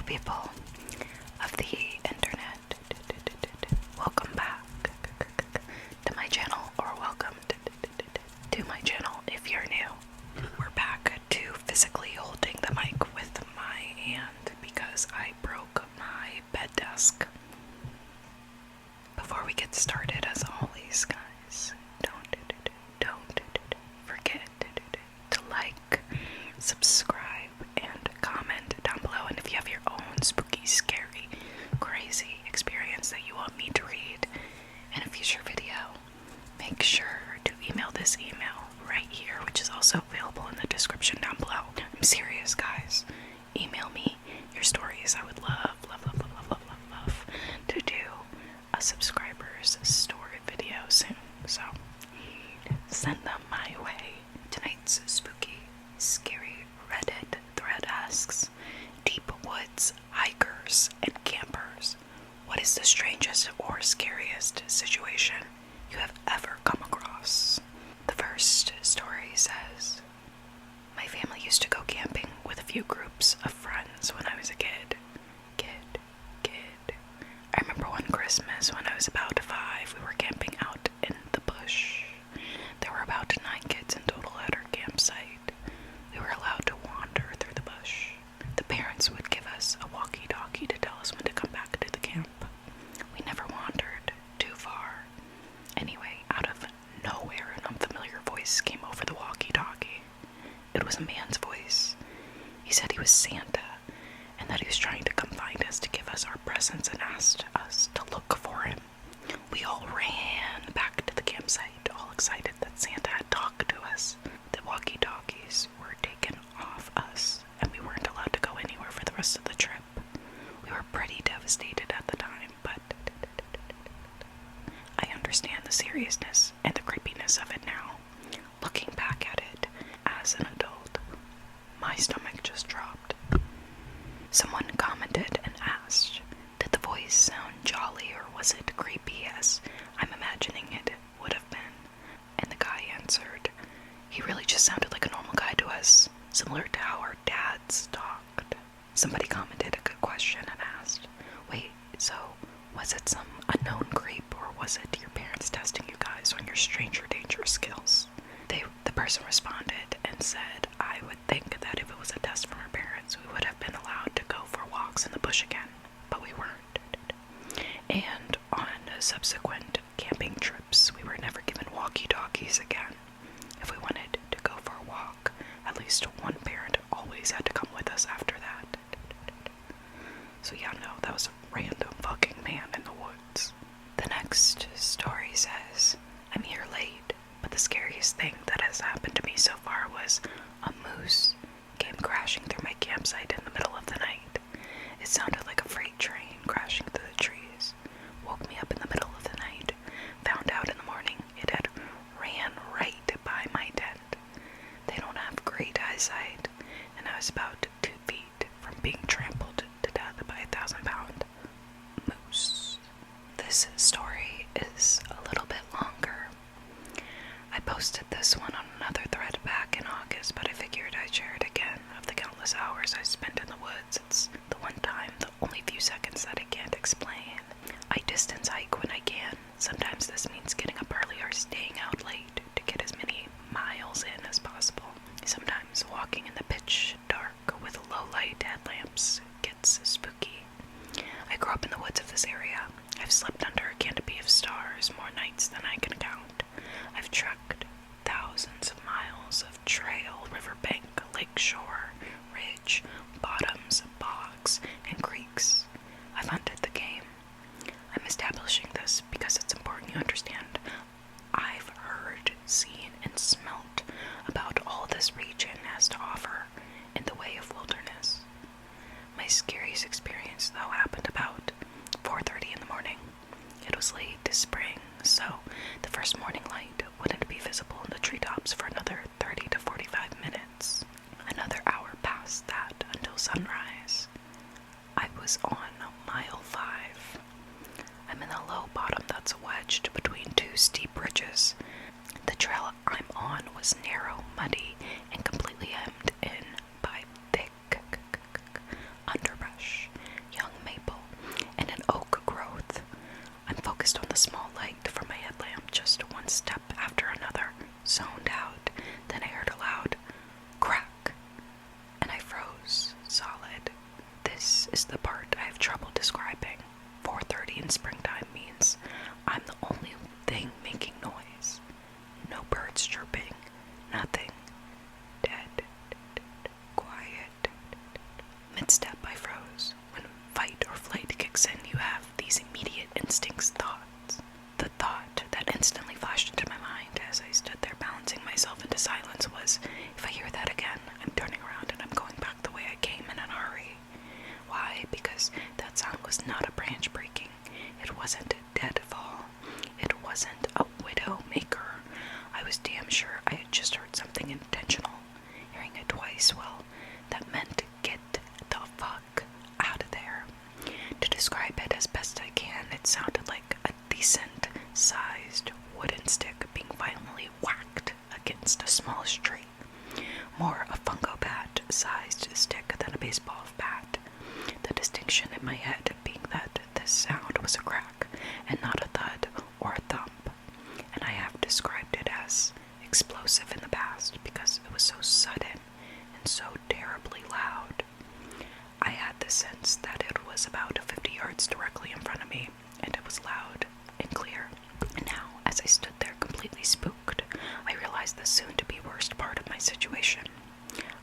people of the internet. Welcome back to my channel, or welcome to my channel if you're new. We're back to physically holding the mic with my hand because I broke my bed desk. Before we get started, as always, guys, don't forget to like, subscribe, and comment down below. And if you have your own spooky, scary, crazy experience that you want me to read in a future video, make sure to email this email right here, which is also available in the description down below. I'm serious, guys. Email me your stories. I would love to do a subscriber's story video soon. So send them my way. Tonight's spooky, scary Reddit thread asks, deep woods, hikers, and campers, what is the strangest or scariest situation you have ever come across? The first story says, my family used to go camping with a few groups of friends when I was a kid. I remember one Christmas when I was about 5, we were camping out in the bush. There were about 9 kids in total at our campsite. We were allowed to wander through the bush. The parents would give us a walkie-talkie to tell us when to come back to the camp. We never wandered too far. Anyway, out of nowhere, an unfamiliar voice came over the walkie-talkie. It was a man's voice. He said he was Santa, and that he was trying to come find us to give us our presents and asked us to look for him. We all ran back to the campsite, all excited that Santa had talked to us. The walkie-talkies were taken off us, and we weren't allowed to go anywhere for the rest of the trip. We were pretty devastated at the time, but I understand the seriousness and the creepiness of it now. Looking back at it as an adult, my stomach just dropped. Someone commented and asked, did the voice sound jolly or was it creepy as I'm imagining it would have been? And the guy answered, he really just sounded like a normal guy to us, similar to how our dads talked. Somebody commented a good question and asked, wait, so was it some unknown creep or was it your parents testing you guys on your stranger danger skills? The person responded and said, I would think that if it was a test from our parents, we would have been allowed to go for walks in the bush again, but we weren't. And on subsequent camping trips, we were never given walkie-talkies again. If we wanted to go for a walk, at least one parent always had to come with us after that. So yeah, no, that was a random fucking man in the woods. The next story says, I'm here late, but the scariest thing that has happened to me so far was a moose came crashing through my campsite in the middle of the night. It sounded like a freight train crashing through the trees. Woke me up in the middle of the night. Found out in the morning it had ran right by my tent. They don't have great eyesight, and I was about 2 feet from being trampled to death by a 1,000-pound moose. This story is a little bit longer. I posted this one on another thread back in August, but I figured I'd share it again. Of the countless hours I spent in the woods, it's the one time, the only few seconds that I can't explain. I distance hike when I can. Sometimes this means getting up early or staying out late to get as many miles in as possible. Sometimes walking in the pitch dark with low light headlamps gets spooky. I grew up in the woods of this area. I've slept under a canopy of stars more nights than I can count. I've trekked thousands of miles of trail, riverbank, lakeshore, ridge, bottoms, bogs, and creeks. I've hunted the game. I'm establishing this because it's important you understand. I've heard, seen, and smelt about all this region has to offer in the way of wilderness. My scariest experience, though, happened about 4:30 in the morning. It was late spring, so the first morning light wouldn't be visible in the treetops for another 30 to 45 minutes. Another hour past that until sunrise. I was on mile 5. I'm in a low bottom that's wedged between 2 steep ridges. The trail I'm on was narrow, muddy, and completely hemmed in by thick underbrush. oak growth. I'm focused on the small light from my headlamp, just one step after another, zoned out. Then I heard a loud crack, and I froze solid. This is the part I have trouble describing. 4:30 in springtime means I'm the only thing making noise. No birds chirping, nothing. Dead. Quiet. Mid-step I froze. When fight or flight kicks in, you have these immediate instincts, thoughts. The thought that instantly flashed into my mind as I stood there balancing myself into silence was, if I hear that again, I'm turning around and I'm going back the way I came in a hurry. Why? Because that sound was not a branch breaking. It wasn't a deadfall. It wasn't a widow maker. I was damn sure I had just heard something intentional. Hearing it twice, well, that meant get the fuck out of there. To describe it as best I can, it sounded like a decent-sized wooden stick being violently whacked against a smallish tree. More a fungo bat-sized stick than a baseball bat. The distinction in my head being that this sound was a crack and not a thud or a thump, and I have described it as explosive in the past because it was so sudden and so terribly loud. I had the sense that it was about 50 yards directly in front of me, and it was loud and clear. And now, as I stood there completely spooked, I realized the soon-to-be worst part of my situation.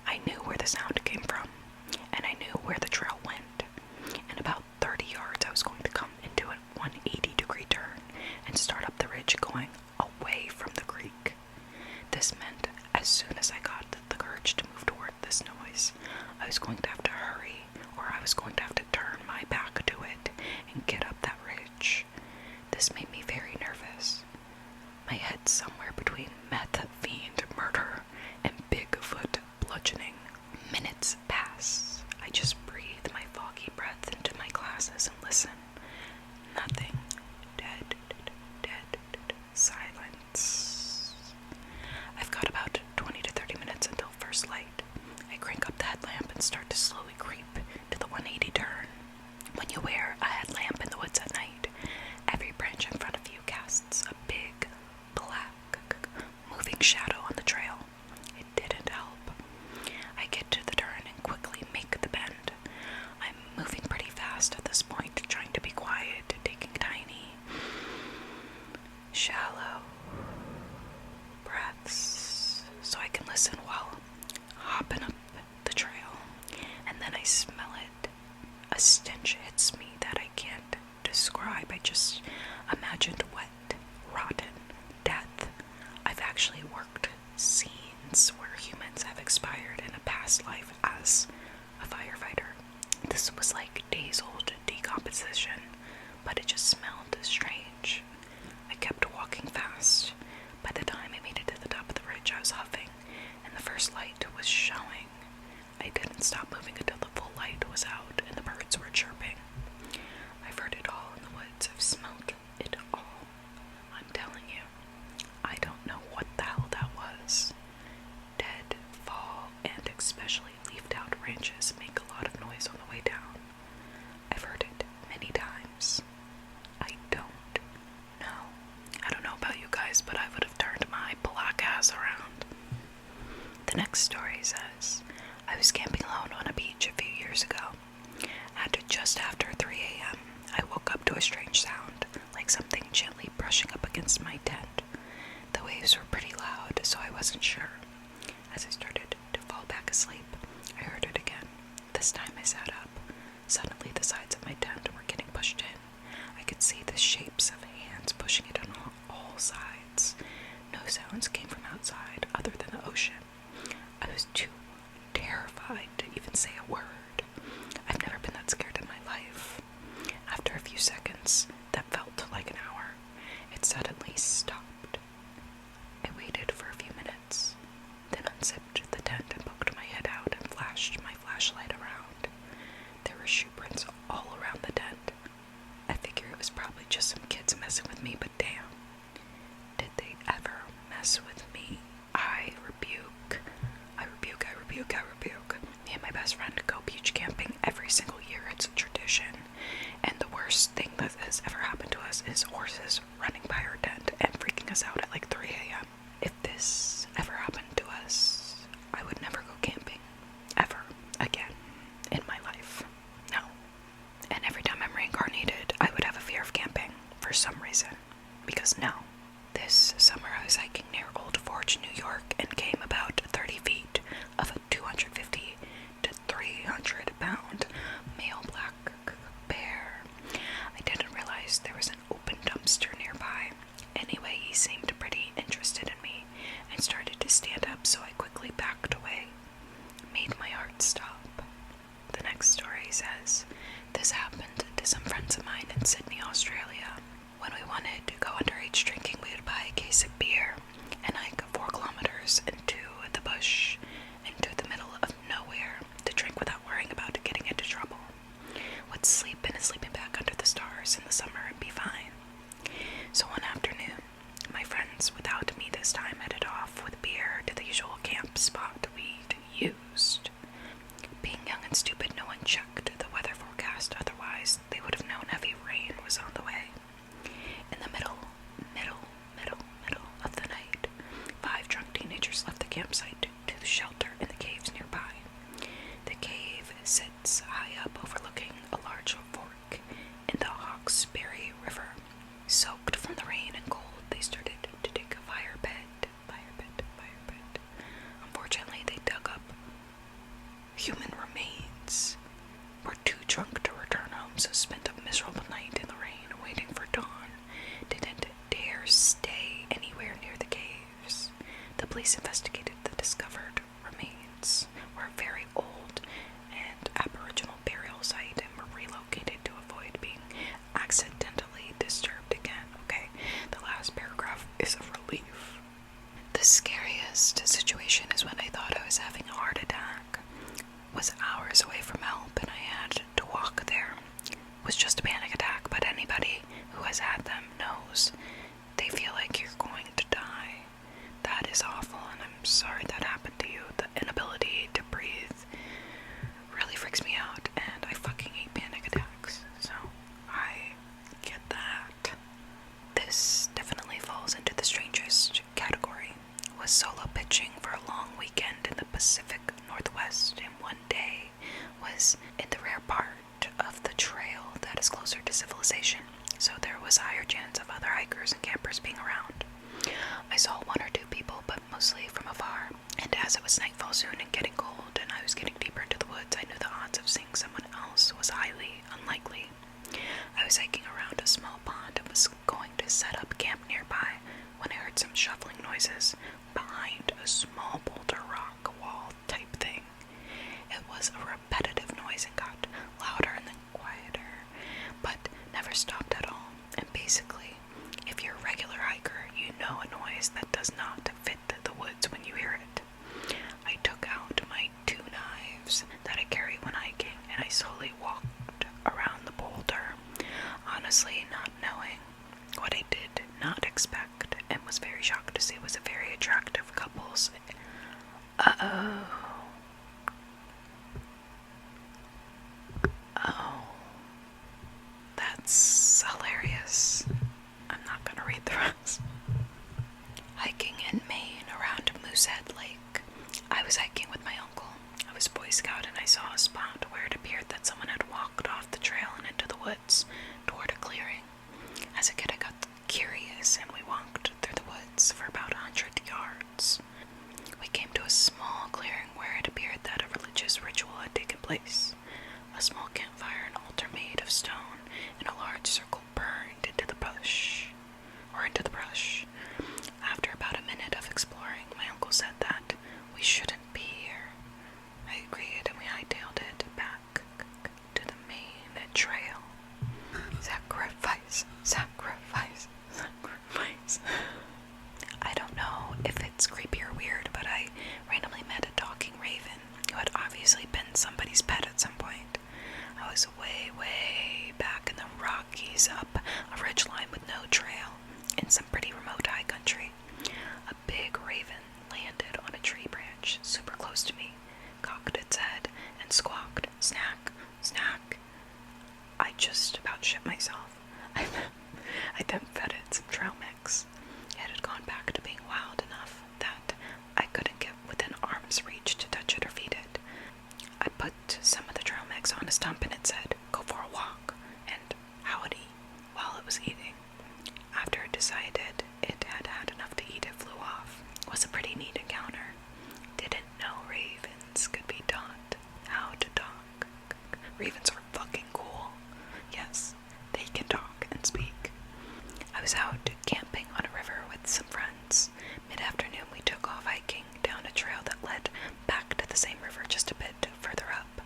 I knew where the sound came from, and I knew where the trail went. In about 30 yards, I was going to come into a 180-degree turn and start up the ridge going away from the creek. This meant as soon as I got the courage to move toward this noise, I was going to have to hurry, or I was going to have to turn my back to it and get up that ridge. This made me very nervous. My head somewhere between meth fiend murder and Bigfoot bludgeoning. Minutes pass. I just breathe my foggy breath into my glasses and listen. Nothing. Dead. Silence. I've got about 20 to 30 minutes until first light. I crank up the headlamp and start to slowly creep to the 180 turn. When you wear a headlamp in the woods at night, every branch in front of you casts a big, black, moving shadow on the trail. It didn't help. I get to the turn and quickly make the bend. I'm moving pretty fast at this point, trying to be quiet, taking tiny, shallow breaths so I can listen while hopping up the trail. And then I smell it. A stench hits me that I can't describe. I just imagined wet, rotten death. I've actually worked scenes where humans have expired in a past life as a firefighter. This was like days-old decomposition, but it just smelled strange. I kept walking fast. By the time I made it to the top of the ridge, I was huffing, and the first light was showing. I didn't stop moving until the full light was out and the birds were chirping. I've heard it all in the woods. I've smelled it all. I'm telling you, I don't know what the hell that was. Dead, fall, and especially leafed-out branches make a lot of noise on the way down. I've heard it many times. I don't know. I don't know about you guys, but I would have turned my black ass around. The next story says, I was camping alone on a beach a few years ago. At just after 3 a.m., I woke up to a strange sound, like something gently brushing up against my tent. The waves were pretty loud, so I wasn't sure. As I started to fall back asleep, I heard it again. This time I sat up. Suddenly the sides of my tent were getting pushed in. I could see the shapes of hands pushing it on all sides. No sounds came from outside other than the ocean. I was too terrified to even say a word. I've never been that scared in my life. After a few seconds, that felt like an hour, it suddenly stopped. I waited for a few minutes, then unzipped the tent and poked my head out and flashed my flashlight around. There were shoe prints all around the tent. I figure it was probably just some kids messing with me, but damn, did they ever mess with me? I rebuke. Me and my best friend go found male black bear. I didn't realize there was an open dumpster nearby. Anyway, he seemed pretty interested in me and started to stand up, so I quickly backed away. Made my heart stop. The next story says, this happened to some friends of mine in Sydney, Australia. When we wanted to go underage drinking, we would buy a case of beer and hike 4 kilometers into the bush, into the middle of nowhere, to drink without worrying about getting into trouble. Would sleep in a sleeping bag under the stars in the summer and be fine. So one afternoon, my friends, without me this time, headed off with beer to the usual camp spot we'd used. Being young and stupid, no one checked the weather forecast, otherwise they would have known heavy rain was on the way. In the middle of the night, 5 drunk teenagers left the campsite to the shelter in the caves nearby. The cave sits high up overlooking a large fork in the Hawkesbury River. Soaked from the rain and cold, they started to dig a fire pit. Unfortunately, they dug up human remains. Were too drunk to return home, so spent a miserable night in the rain waiting for dawn. Didn't dare stay anywhere near the caves. The police investigated the discovered remains. Were very old and aboriginal burial site and were relocated to avoid being accidentally disturbed again. Okay, the last paragraph is a relief. The scariest situation is when I thought I was having a heart attack. Was hours away from help and I had to walk there. Was just a panic attack, but anybody who has had them knows they feel like you're going to die. That is awful, and I'm sorry that happened to you. The inability to breathe really freaks me out, and I fucking hate panic attacks, so I get that. This definitely falls into the strangest category. Was solo pitching for a long weekend in the Pacific Northwest in one day. Was in the rare part of the trail that is closer to civilization, so there was a higher chance of other hikers and campers being around. I saw 1 or 2 people, but mostly from afar, and as it was nightfall soon and getting cold and I was getting deeper into the woods, I knew the odds of seeing someone else was highly unlikely. I was hiking around a small pond and was going to set up camp nearby when I heard some shuffling noises behind a small boulder rock wall type thing. It was a repetitive noise and got louder and then quieter, but never stopped at all. And basically, if you're a regular hiker, you know a noise that does not fit the woods when you hear it. I took out my 2 knives that I carry when hiking, and I slowly walked around the boulder, honestly not knowing. What I did not expect, and was very shocked to see, was a very attractive couple's. Oh, that's hilarious. I'm not gonna read the rest. Hiking in Maine around Moosehead Lake. I was hiking with my uncle. I was Boy Scout and I saw a spot where it appeared that someone had walked off the trail and into the woods toward a clearing. As a kid, I got curious and we walked through the woods for about 100 yards. We came to a small clearing where it appeared that a religious ritual had taken place. A small campfire and altar made of stone in a large circle burned into the brush. After about a minute of exploring, my uncle said that we shouldn't be here. I agreed and we hightailed it back to the main trail. Sacrifice. I don't know if it's creepy or weird, but I randomly met a talking raven who had obviously been somebody's pet at some point. I was way back in the Rockies up a ridgeline with no trail in some pretty remote high country. A big raven landed on a tree branch super close to me, cocked its head, and squawked, "Snack, snack." I just about shit myself. I then fed it some trail mix. It had gone back to being wild enough that I couldn't get within arm's reach to touch it or feed it. I put some of the trail mix on a stump and it said, "Go for a walk," and howdy, while it was eating. After it decided it had had enough to eat, it flew off. It was a pretty neat encounter. Didn't know ravens could be taught how to talk. ravens are fucking cool. Yes, they can talk and speak. I was out camping on a river with some friends. Mid-afternoon, we took off hiking down a trail that led back to the same river just a bit further up.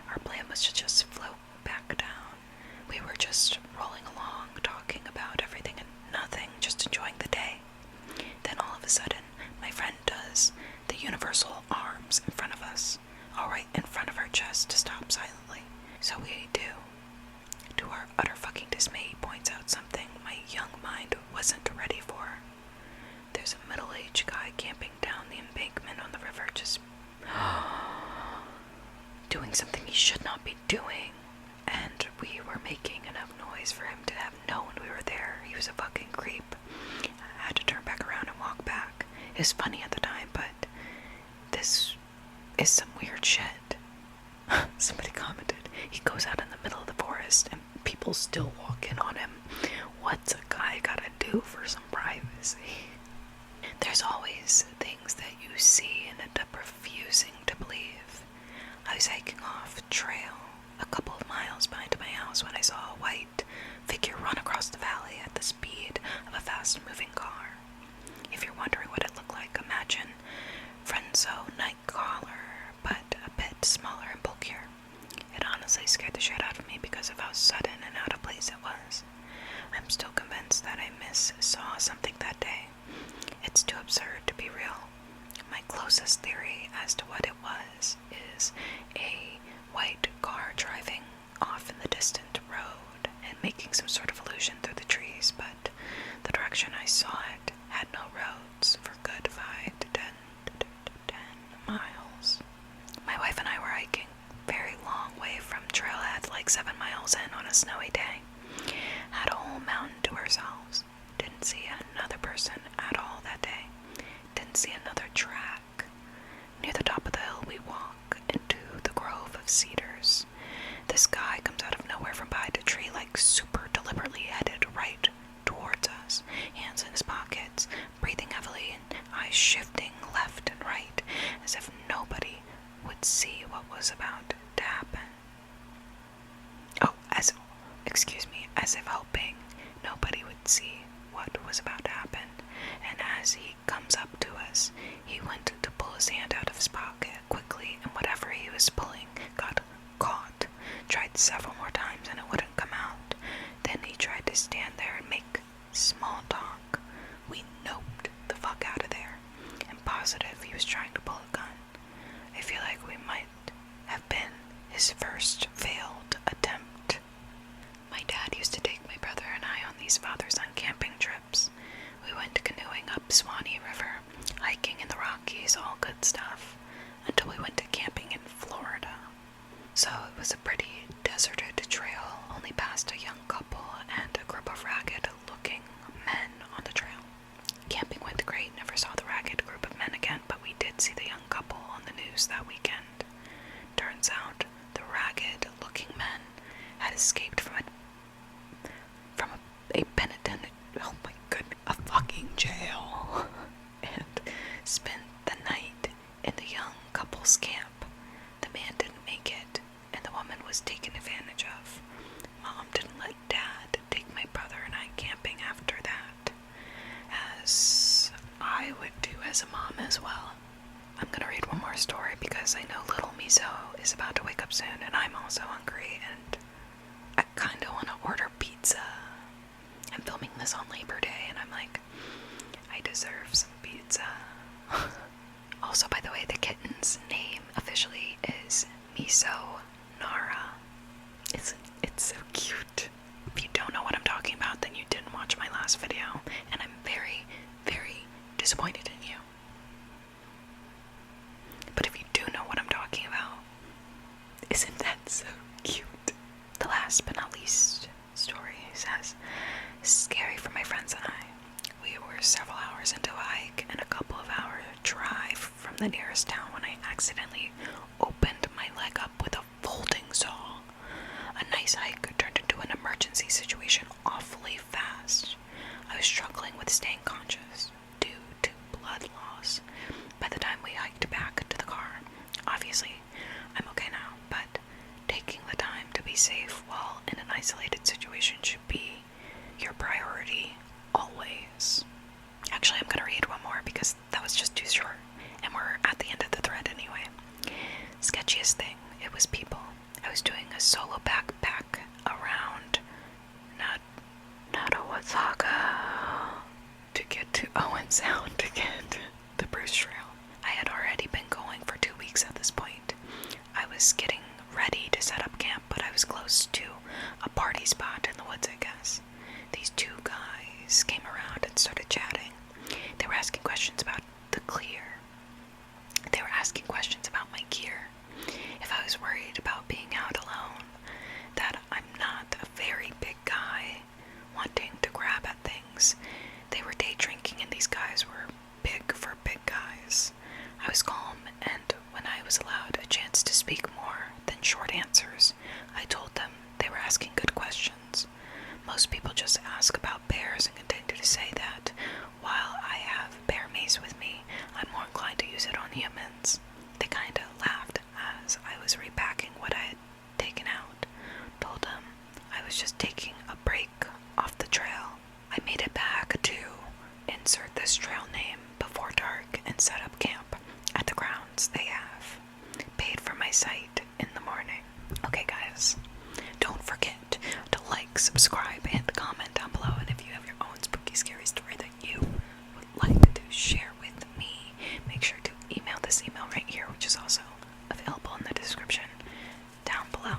Our plan was to just float back down. We were just rolling along, talking about everything and nothing, just enjoying the day. Then all of a sudden, my friend does the universal arms in front of us, all right in front of our chest to stop silently. So we do. To our utter fucking dismay, he points out something my young mind wasn't ready for. There's a middle-aged guy camping down the embankment on the river, just doing something he should not be doing. And we were making enough noise for him to have known we were there. He was a fucking creep. I had to turn back around and walk back. It was funny at the time, but this is some weird shit. Somebody commented, he goes out in the middle of the forest and people still walk in on him. What's a guy gotta do for some privacy? There's always things that you see and end up refusing to believe. I was hiking off trail a couple of miles behind my house when I saw a white figure run across the valley at the speed of a fast-moving car. If you're wondering what it looked like, imagine Frenzo Nightcrawler, but a bit smaller and bulkier. It honestly scared the shit out of me because of how sudden and out of place it was. I'm still convinced that I saw something that day. It's too absurd to be real. My closest theory as to what it was is a white car driving off in the distant road and making some sort of illusion through the trees, but the direction I saw it had no roads for good 5 to 10 miles. My wife and I were hiking very long way from trailhead, like 7 miles in on a snowy day. Had a whole mountain to ourselves. Didn't see another person at all that day. Didn't see another track. Near the top of the hill we walk into the grove of cedars. This guy comes out of nowhere from behind a tree, like super deliberately headed right towards us. Hands in his pockets, breathing heavily and eyes shifting left and right, as if nobody would see what was about to happen. As if hoping nobody would see what was about to happen. And as he comes up to us, he went to pull his hand out of his pocket quickly, and whatever he was pulling got caught. Tried several more times and it wouldn't come out. Then he tried to stand there and make small talk. We noped the fuck out of there. I'm positive he was trying to pull a gun. I feel like we might have been his first failed attempt. My dad used to take my brother and I on these father-son camping trips. We went canoeing up Swanee River, hiking in the Rockies, all good stuff, until we went to camping in Florida. So it was a pretty deserted trail, only past a young couple and a group of ragged-looking men on the trail. Camping went great, never saw the ragged group of men again, but we did see the young couple on the news that weekend. Turns out the ragged-looking men had escaped from a penitentiary, oh my goodness, a fucking jail, and spent the night in the young couple's camp. The man didn't make it, and the woman was taken advantage of. Mom didn't let Dad take my brother and I camping after that, as I would do as a mom as well. I'm gonna read one more story because I know little Miso is about to wake up soon, and I'm also hungry, and I kinda wanna order pizza. I'm filming this on Labor Day, and I'm like, I deserve some pizza. Also, by the way, the kitten's name officially is Miso Nara. It's so cute. If you don't know what I'm talking about, then you didn't watch my last video, and I'm very, very disappointed in you. But if you do know what I'm talking about, isn't that so cute? The last but not least story says, scary for my friends and I. We were several hours into a hike and a couple of hour drive from the nearest town when I accidentally opened my leg up with a folding saw. A nice hike turned into an emergency situation awfully fast. I was struggling with staying conscious due to blood loss. By the time we hiked back to the car, obviously I'm okay now, but taking the time safe while in an isolated situation should be your priority always. Actually, I'm gonna read one more because that was just too short, and we're at the end of the thread anyway. Sketchiest thing, it was people. I was doing a solo backpack around Natawataka to get to Owen Sound to get the Bruce Trail. I had already been going for 2 weeks at this point. I was getting ready to set up camp, but I was close to a party spot in the woods, I guess. These two guys came around and started chatting. They were asking questions about the clear. They were asking questions about my gear. If I was worried about being out alone, that I'm not a very big guy wanting to grab at things. They were day drinking and these guys were big for big guys. I was calm, and when I was allowed a chance to speak more than short answers, I told them they were asking good questions. Most people just ask about bears and continue to say that while I have bear mace with me, I'm more inclined to use it on humans. They kinda laughed as I was repacking what I had taken out. Told them I was just taking a break off the trail. I made it back to insert this trail name before dark and set up camp at the grounds they have. Paid for my site in the morning. Okay guys, don't forget to like, subscribe, and comment down below, and if you have your own spooky scary story that you would like to share with me, make sure to email this email right here, which is also available in the description down below.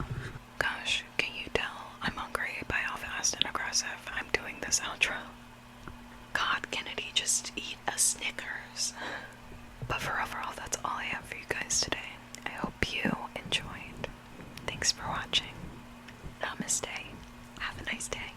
Gosh, can you tell I'm hungry by how fast and aggressive I'm doing this outro? God, Kennedy, just eat a Snickers. But for overall, that's all I have for you guys today. I hope you enjoyed. Thanks for watching. Namaste. Have a nice day.